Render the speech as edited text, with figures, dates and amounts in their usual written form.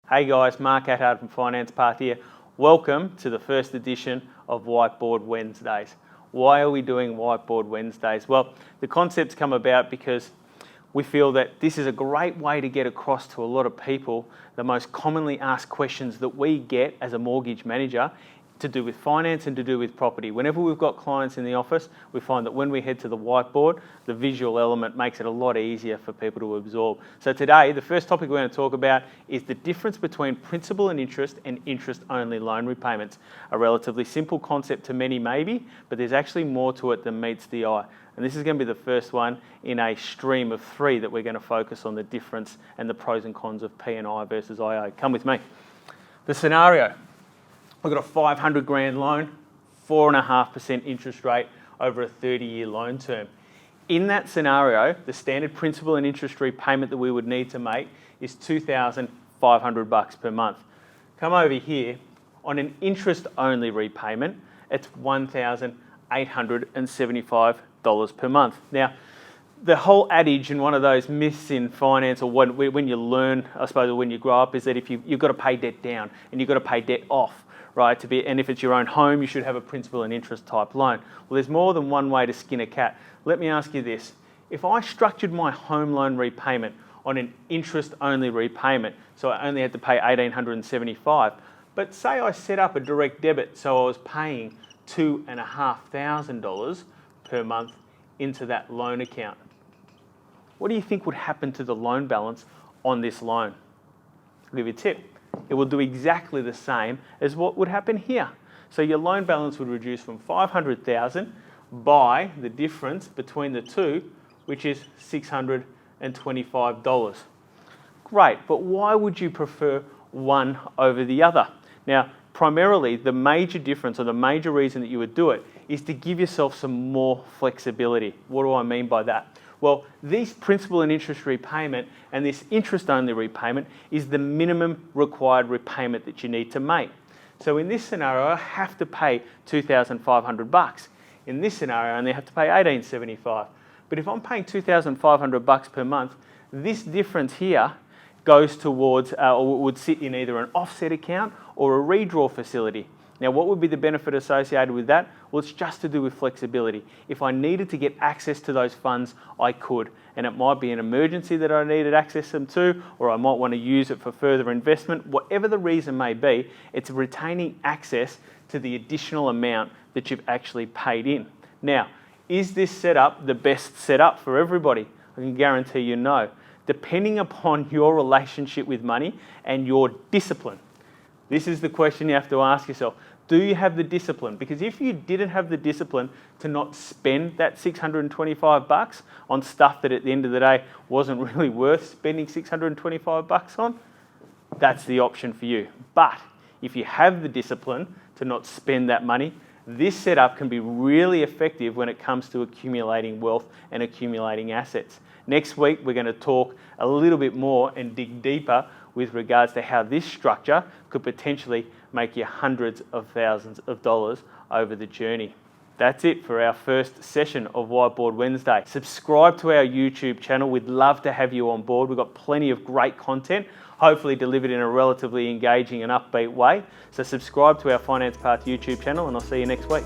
Hey guys, Mark Attard from Finance Path here. Welcome to the first edition of Whiteboard Wednesdays. Why are we doing Whiteboard Wednesdays? Well, the concept's come about because we feel that this is a great way to get across to a lot of people the most commonly asked questions that we get as a mortgage manager to do with finance and to do with property. Whenever we've got clients in the office, we find that when we head to the whiteboard, the visual element makes it a lot easier for people to absorb. So today, the first topic we're going to talk about is the difference between principal and interest-only loan repayments. A relatively simple concept to many maybe, but there's actually more to it than meets the eye. And this is going to be the first one in a stream of three that we're going to focus on the difference and the pros and cons of P&I versus IO. Come with me. The scenario. We've got a 500 grand loan, 4.5% interest rate over a 30-year loan term. In that scenario, the standard principal and interest repayment that we would need to make is $2,500 per month. Come over here, on an interest-only repayment, it's $1,875 per month. Now, the whole adage and one of those myths in finance, or when you learn, I suppose, or when you grow up, is that if you've got to pay debt down and you've got to pay debt off, right? And if it's your own home, you should have a principal and interest type loan. Well, there's more than one way to skin a cat. Let me ask you this. If I structured my home loan repayment on an interest-only repayment, so I only had to pay $1,875, but say I set up a direct debit, so I was paying $2,500 per month into that loan account, what do you think would happen to the loan balance on this loan? I'll give you a tip. It will do exactly the same as what would happen here. So your loan balance would reduce from $500,000 by the difference between the two, which is $625. Great, but why would you prefer one over the other? Now, primarily, the major difference or the major reason that you would do it is to give yourself some more flexibility. What do I mean by that? Well, this principal and interest repayment and this interest-only repayment is the minimum required repayment that you need to make. So in this scenario, I have to pay $2,500. In this scenario, I only have to pay $1,875. But if I'm paying $2,500 per month, this difference here goes towards, or would sit in either an offset account or a redraw facility. Now, what would be the benefit associated with that? Well, it's just to do with flexibility. If I needed to get access to those funds, I could. And it might be an emergency that I needed access to them to, or I might want to use it for further investment. Whatever the reason may be, it's retaining access to the additional amount that you've actually paid in. Now, is this setup the best setup for everybody? I can guarantee you no. Depending upon your relationship with money and your discipline. This is the question you have to ask yourself. Do you have the discipline? Because if you didn't have the discipline to not spend that $625 on stuff that at the end of the day wasn't really worth spending $625 on, that's the option for you. But if you have the discipline to not spend that money, this setup can be really effective when it comes to accumulating wealth and accumulating assets. Next week, we're going to talk a little bit more and dig deeper with regards to how this structure could potentially make you hundreds of thousands of dollars over the journey. That's it for our first session of Whiteboard Wednesday. Subscribe to our YouTube channel. We'd love to have you on board. We've got plenty of great content, hopefully delivered in a relatively engaging and upbeat way. So subscribe to our Finance Path YouTube channel and I'll see you next week.